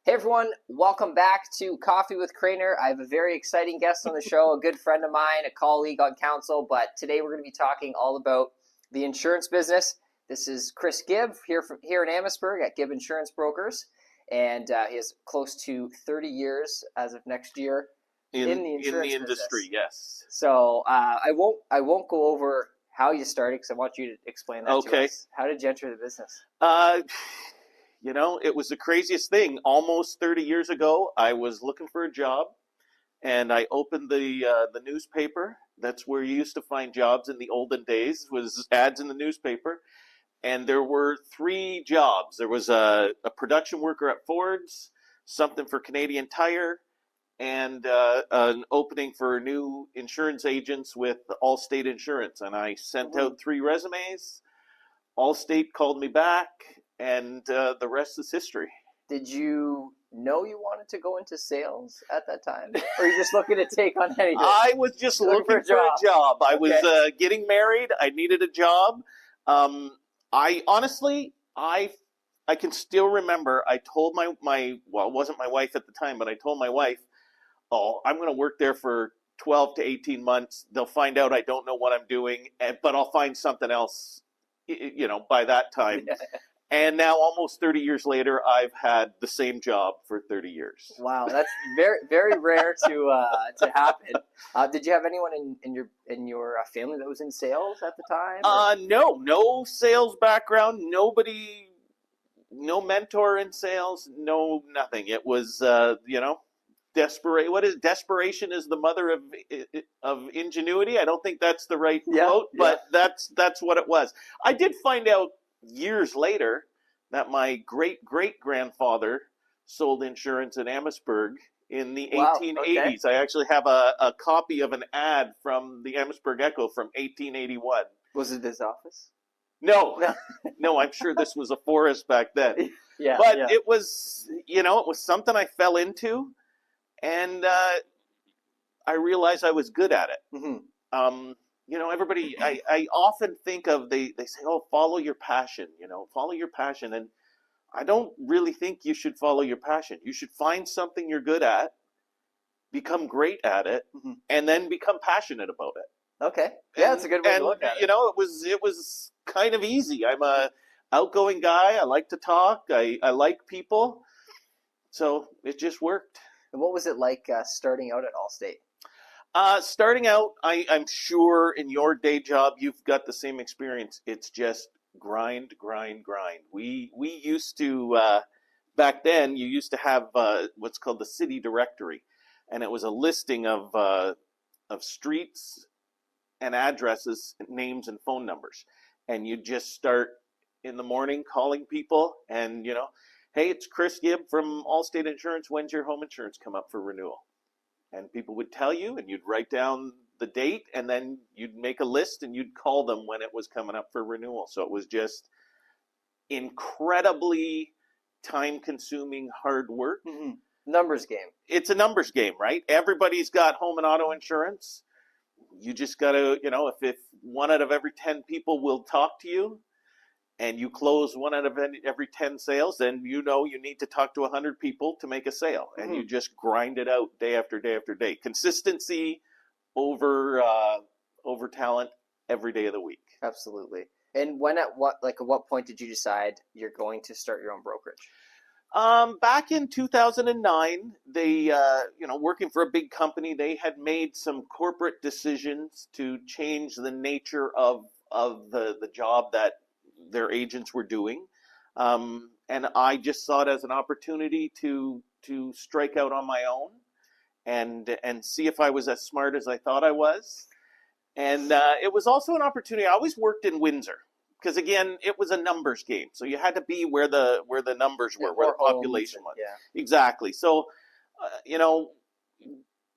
Hey everyone, welcome back to Coffee with Craner. I have a very exciting guest on the show, a good friend of mine, a colleague on council, but today we're going to be talking all about the insurance business. This is Chris Gibb here in Amherstburg at Gibb Insurance Brokers, and he has close to 30 years as of next year in the insurance industry. business. Yes. So I won't go over how you started because I want you to explain that to us. How did you enter the business? It was the craziest thing. Almost 30 years ago, I was looking for a job, and I opened the newspaper. That's where you used to find jobs in the olden days, was ads in the newspaper. And there were 3 jobs. There was a production worker at Ford's, something for Canadian Tire, and an opening for new insurance agents with Allstate Insurance. And I sent out 3 resumes. Allstate called me back, and the rest is history. Did you know you wanted to go into sales at that time? Or are you just looking to take on anything? I was just looking for a job. I was getting married. I needed a job. I honestly, I can still remember, I told well, it wasn't my wife at the time, but I told my wife, oh, I'm going to work there for 12 to 18 months. They'll find out I don't know what I'm doing, but I'll find something else, by that time. And now, almost 30 years later, I've had the same job for 30 years. Wow, that's very, very rare to happen. Did you have anyone in your family that was in sales at the time? No sales background. Nobody, no mentor in sales. No, nothing. It was, desperate. What is desperation is the mother of ingenuity. I don't think that's the right quote, but that's what it was. I did find out years later that my great-great-grandfather sold insurance in Amherstburg in the 1880s. I actually have a copy of an ad from the Amherstburg Echo from 1881. Was it his office? No, I'm sure this was a forest back then. It was, it was something I fell into, and I realized I was good at it. Mm-hmm. Everybody, I often think of, they say, oh, follow your passion, follow your passion. And I don't really think you should follow your passion. You should find something you're good at, become great at it, and then become passionate about it. Okay. Yeah, that's a good way to look at it. It was kind of easy. I'm a outgoing guy. I like to talk. I like people. So it just worked. And what was it like starting out at Allstate? Starting out, I'm sure in your day job, you've got the same experience. It's just grind. We used to, back then, you used to have what's called the city directory. And it was a listing of streets and addresses, names and phone numbers. And you just start in the morning calling people and, hey, it's Chris Gibb from Allstate Insurance. When's your home insurance come up for renewal? And people would tell you, and you'd write down the date, and then you'd make a list, and you'd call them when it was coming up for renewal. So it was just incredibly time-consuming, hard work. Mm-hmm. Numbers game. It's a numbers game, right? Everybody's got home and auto insurance. You just got to, if 1 out of every 10 people will talk to you, and you close 1 out of every 10 sales, then you need to talk to 100 people to make a sale. And you just grind it out day after day after day. Consistency over talent every day of the week. Absolutely. And at what point did you decide you're going to start your own brokerage? Back in 2009, they, working for a big company, they had made some corporate decisions to change the nature of the job that their agents were doing, and I just saw it as an opportunity to strike out on my own and see if I was as smart as I thought I was. And it was also an opportunity. I always worked in Windsor because, again, it was a numbers game, so you had to be where the numbers were, where the population was. Yeah. Exactly. So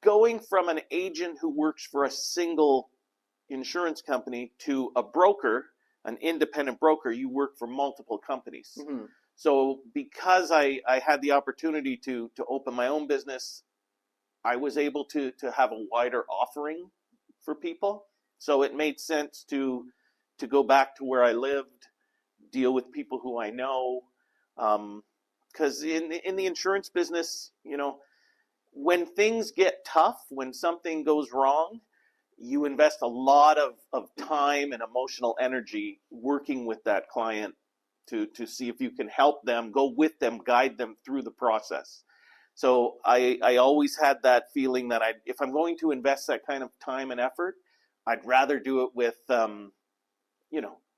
going from an agent who works for a single insurance company to a broker, an independent broker, you work for multiple companies. Mm-hmm. So because I had the opportunity to open my own business, I was able to have a wider offering for people. So it made sense to go back to where I lived, deal with people who I know, because in the insurance business, when things get tough, when something goes wrong, you invest a lot of time and emotional energy working with that client to see if you can help them, go with them, guide them through the process. So I always had that feeling that if I'm going to invest that kind of time and effort, I'd rather do it with,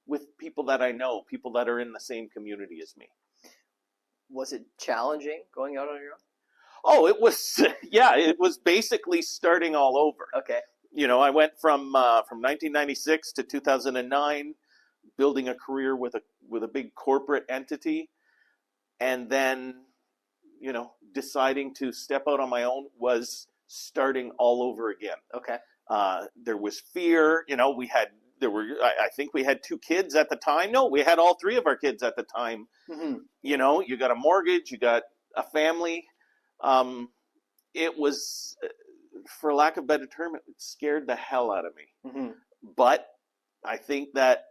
with people that I know, people that are in the same community as me. Was it challenging going out on your own? Oh, it was, yeah, it was basically starting all over. Okay. I went from 1996 to 2009, building a career with a big corporate entity, and then, deciding to step out on my own was starting all over again. Okay. There was fear. I think we had 2 kids at the time. No, we had all 3 of our kids at the time. Mm-hmm. You got a mortgage, you got a family. It was, for lack of a better term, it scared the hell out of me. Mm-hmm. But I think that,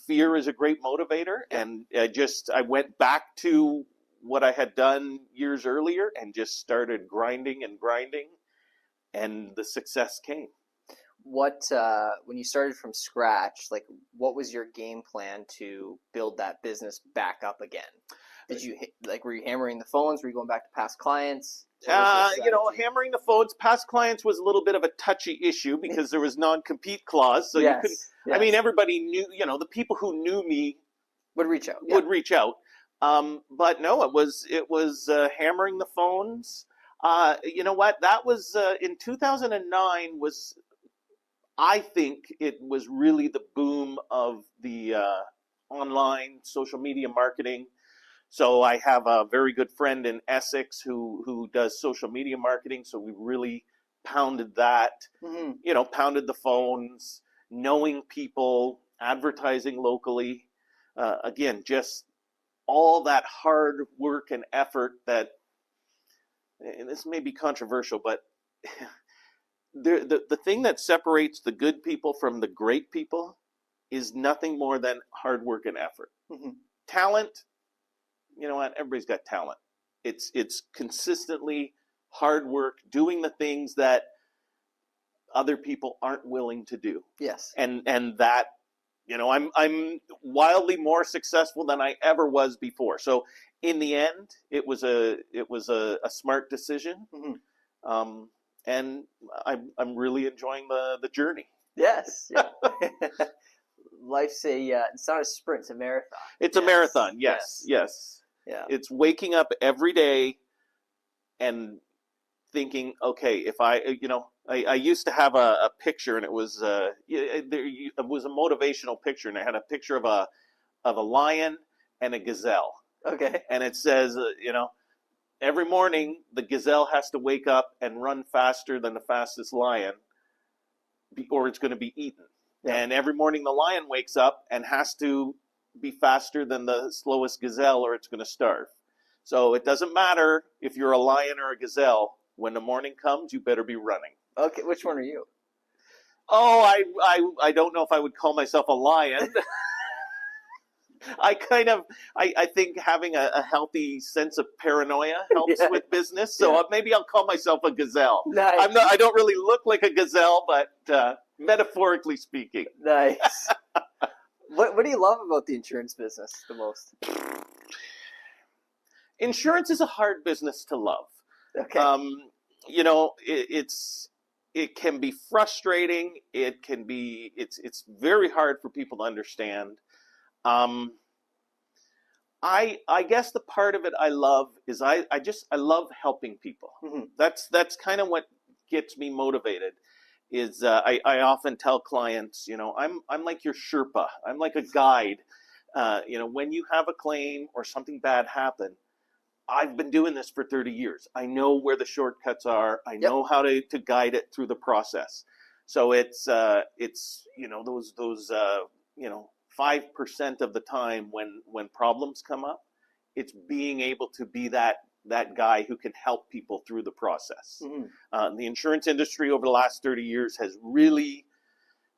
fear is a great motivator. And I went back to what I had done years earlier and just started grinding, and the success came. What, when you started from scratch, what was your game plan to build that business back up again? Did you, were you hammering the phones? Were you going back to past clients? Hammering the phones, past clients was a little bit of a touchy issue because there was non-compete clause. So you couldn't, yes. Everybody knew, the people who knew me would reach out. But no, it was hammering the phones. You know what? That was in 2009 was, I think it was really the boom of the online social media marketing. So I have a very good friend in Essex who does social media marketing. So we really pounded that, mm-hmm. Pounded the phones, knowing people, advertising locally. Again, just all that hard work and effort that, and this may be controversial, but the thing that separates the good people from the great people is nothing more than hard work and effort. Mm-hmm. Talent, you know what? Everybody's got talent. It's consistently hard work, doing the things that other people aren't willing to do. Yes. And that, I'm wildly more successful than I ever was before. So in the end, it was a smart decision. Mm-hmm. And I'm really enjoying the journey. Yes. Yeah. Life's it's not a sprint, it's a marathon. It's a marathon. Yes. Yeah. It's waking up every day and thinking, okay, if I used to have a picture, and it was it was a motivational picture, and I had a picture of a lion and a gazelle. Okay. And it says, every morning the gazelle has to wake up and run faster than the fastest lion, or it's going to be eaten. Yeah. And every morning the lion wakes up and has to be faster than the slowest gazelle, or it's going to starve. So it doesn't matter if you're a lion or a gazelle. When the morning comes, you better be running. Okay, which one are you? Oh, I don't know if I would call myself a lion. I think having a healthy sense of paranoia helps with business. So maybe I'll call myself a gazelle. Nice. I don't really look like a gazelle, but metaphorically speaking. Nice. What do you love about the insurance business the most? Insurance is a hard business to love. Okay. It can be frustrating. It's very hard for people to understand. I guess the part of it I love is I love helping people. Mm-hmm. That's kind of what gets me motivated. Is I often tell clients, I'm like your Sherpa. I'm like a guide. When you have a claim or something bad happen, I've been doing this for 30 years. I know where the shortcuts are. I know how to guide it through the process. So it's those 5% of the time when problems come up, it's being able to be that guy who can help people through the process. Mm-hmm. The insurance industry over the last 30 years has really,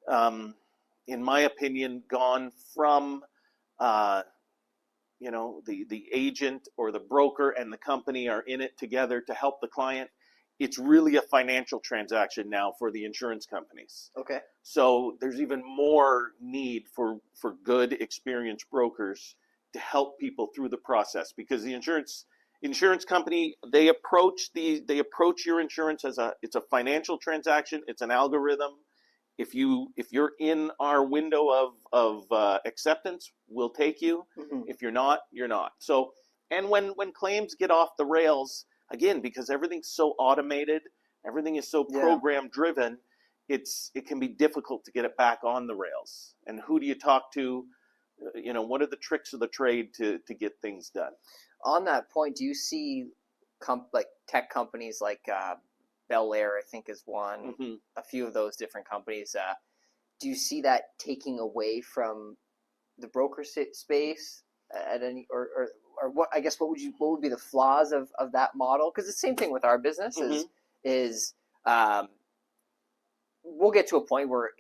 in my opinion, gone from the agent or the broker and the company are in it together to help the client. It's really a financial transaction now for the insurance companies. Okay. So there's even more need for good, experienced brokers to help people through the process, because the insurance company, they approach your insurance as it's a financial transaction. It's an algorithm. If you're in our window of acceptance, we'll take you. Mm-hmm. If you're not, you're not. So, and when claims get off the rails, again, because everything's so automated, everything is so program driven, it can be difficult to get it back on the rails. And who do you talk to? What are the tricks of the trade to get things done? On that point, do you see like tech companies like Bel Air, I think, is one, Mm-hmm. a few of those different companies. Do you see that taking away from the broker space at any, or what? I guess what would be the flaws of that model? Because the same thing with our business is we'll get to a point where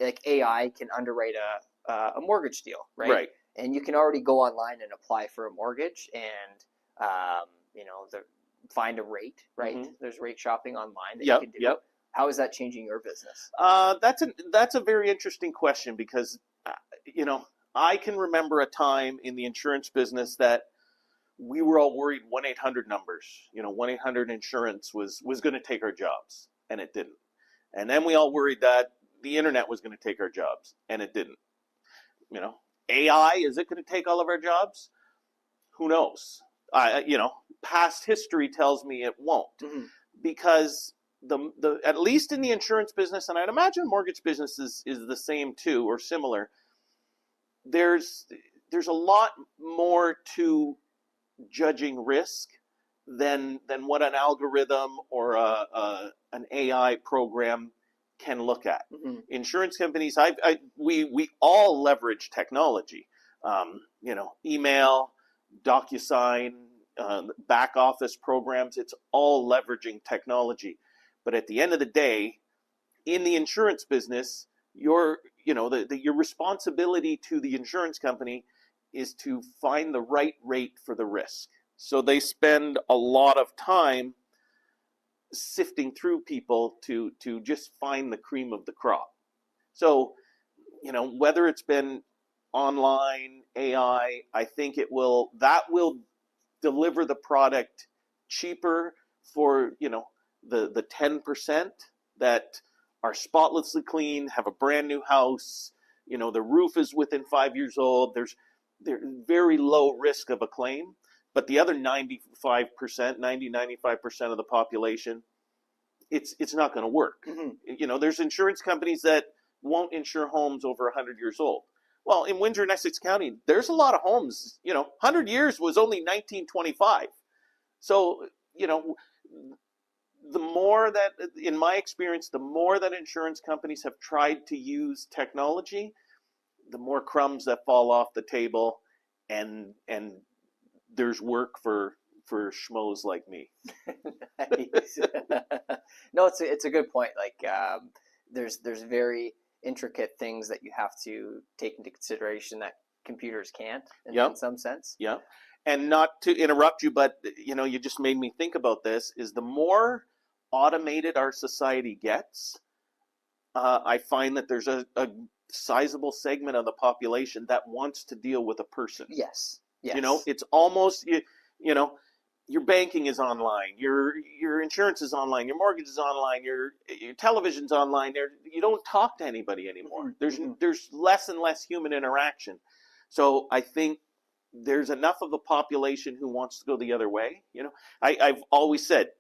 like AI can underwrite a mortgage deal, right? Right. And you can already go online and apply for a mortgage, and find a rate, right? Mm-hmm. There's rate shopping online that you can do. Yep. How is that changing your business? That's a very interesting question, because I can remember a time in the insurance business that we were all worried 1-800 numbers, 1-800-insurance was going to take our jobs, and it didn't. And then we all worried that the internet was going to take our jobs, and it didn't. AI, is it going to take all of our jobs? Who knows? Past history tells me it won't, because at least in the insurance business, and I'd imagine mortgage business is the same too, or similar. There's a lot more to judging risk than what an algorithm or an AI program can look at. Mm-hmm. Insurance companies, we all leverage technology. Email, DocuSign, back office programs, it's all leveraging technology. But at the end of the day, in the insurance business, your responsibility to the insurance company is to find the right rate for the risk. So they spend a lot of time sifting through people to just find the cream of the crop. So, whether it's been online, AI, I think that will deliver the product cheaper for, the 10% that are spotlessly clean, have a brand new house, the roof is within 5 years old. There's very low risk of a claim. But the other 95%, 95% of the population, it's not going to work. Mm-hmm. There's insurance companies that won't insure homes over 100 years old. Well, in Windsor and Essex County, there's a lot of homes. 100 years was only 1925. So, the more that, in my experience, the more that insurance companies have tried to use technology, the more crumbs that fall off the table, and there's work for schmoes like me. No, it's a good point. Like there's very intricate things that you have to take into consideration that computers can't in some sense. Yeah. And not to interrupt you, but you just made me think about this, is the more automated our society gets, I find that there's a sizable segment of the population that wants to deal with a person. Yes. It's almost, your banking is online, your insurance is online, your mortgage is online, your television's online. You don't talk to anybody anymore. There's less and less human interaction. So I think there's enough of the population who wants to go the other way. I've always said,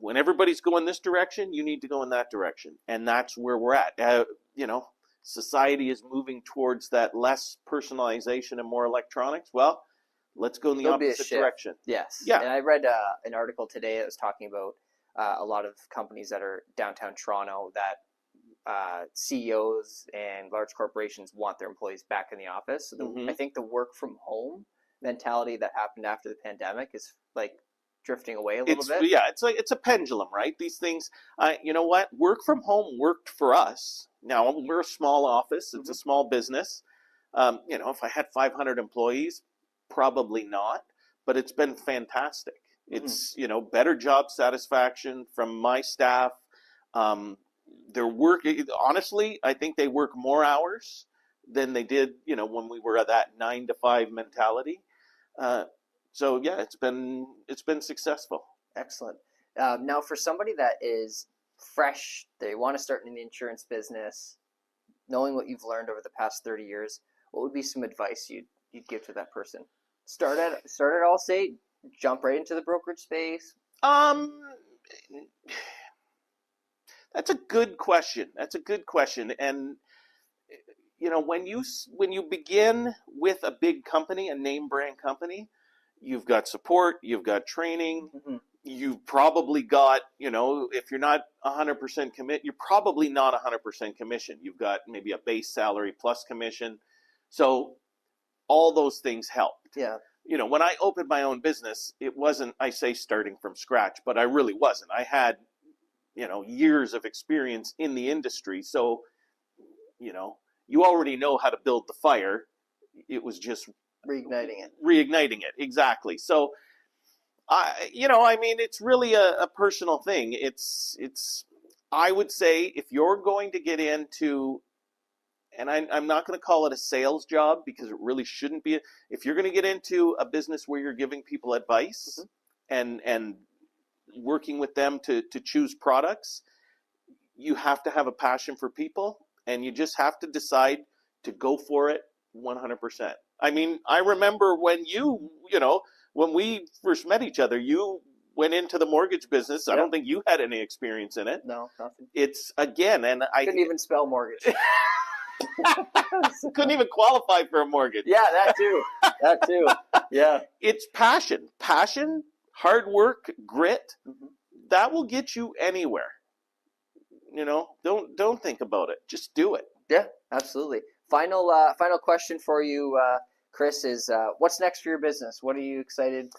when everybody's going this direction, you need to go in that direction. And that's where we're at. Society is moving towards that less personalization and more electronics. Well, let's go in the opposite direction. Yes. Yeah. And I read an article today that was talking about a lot of companies that are downtown Toronto that CEOs and large corporations want their employees back in the office. So I think the work from home mentality that happened after the pandemic is like drifting away a little bit. Yeah, it's a pendulum, right? These things, you know what? Work from home worked for us. Now, we're a small office. It's a small business. If I had 500 employees, Probably not, but it's been fantastic. It's, better job satisfaction from my staff. Their work, honestly, I think they work more hours than they did, when we were at that 9 to 5 mentality. So yeah, it's been successful. Excellent. Now, for somebody that is fresh, they want to start in the insurance business, knowing what you've learned over the past 30 years, what would be some advice you'd give to that person? Start at Allstate, jump right into the brokerage space. That's a good question. And when you begin with a big company, a name brand company, you've got support, you've got training, you've probably got, if you're not 100% commit, you're probably not 100% commission. You've got maybe a base salary plus commission. So all those things helped. Yeah. When I opened my own business, it wasn't, I say starting from scratch, but I really wasn't. I had, years of experience in the industry. So, you already know how to build the fire. It was just reigniting it. Exactly. So, it's really a personal thing. I would say if you're going to get into, and I'm not going to call it a sales job because it really shouldn't be. If you're going to get into a business where you're giving people advice and working with them to choose products, you have to have a passion for people, and you just have to decide to go for it 100%. I remember when when we first met each other, you went into the mortgage business. I don't think you had any experience in it. No, nothing. It's again, and I couldn't even spell mortgage. Couldn't even qualify for a mortgage. Yeah, that too. Yeah. It's passion, hard work, grit. That will get you anywhere. Don't think about it. Just do it. Yeah, absolutely. Final question for you, Chris, is what's next for your business? What are you excited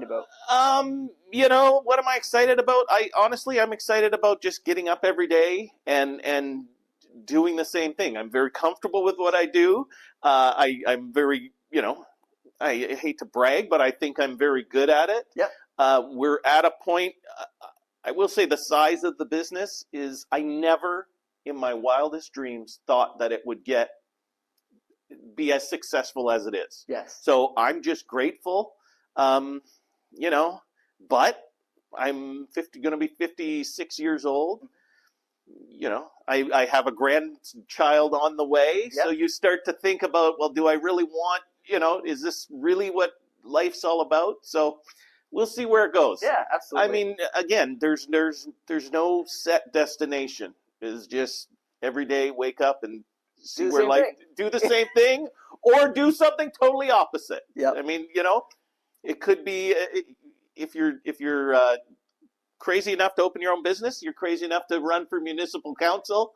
about? What am I excited about? I'm excited about just getting up every day and doing the same thing. I'm very comfortable with what I do. I'm very, I hate to brag, but I think I'm very good at it. Yeah. We're at a point, I will say the size of the business is, I never in my wildest dreams thought that it would be as successful as it is. Yes. So I'm just grateful, but I'm going to be 56 years old. I have a grandchild on the way. Yep. So you start to think about, well, do I really want, is this really what life's all about? So we'll see where it goes. Yeah, absolutely. Again, there's no set destination. It's just every day wake up and see where life, do the same thing or do something totally opposite. Yeah. It could be, if you're crazy enough to open your own business, you're crazy enough to run for municipal council.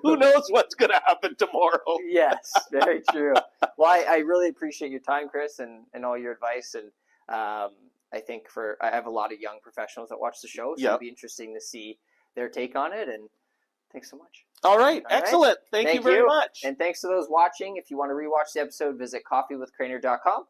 Who knows what's going to happen tomorrow? Yes, very true. Well, I really appreciate your time, Chris, and all your advice. And I think I have a lot of young professionals that watch the show, so it'll be interesting to see their take on it. And thanks so much. All right. Excellent. Thank you very much. And thanks to those watching. If you want to rewatch the episode, visit coffeewithcrainer.com.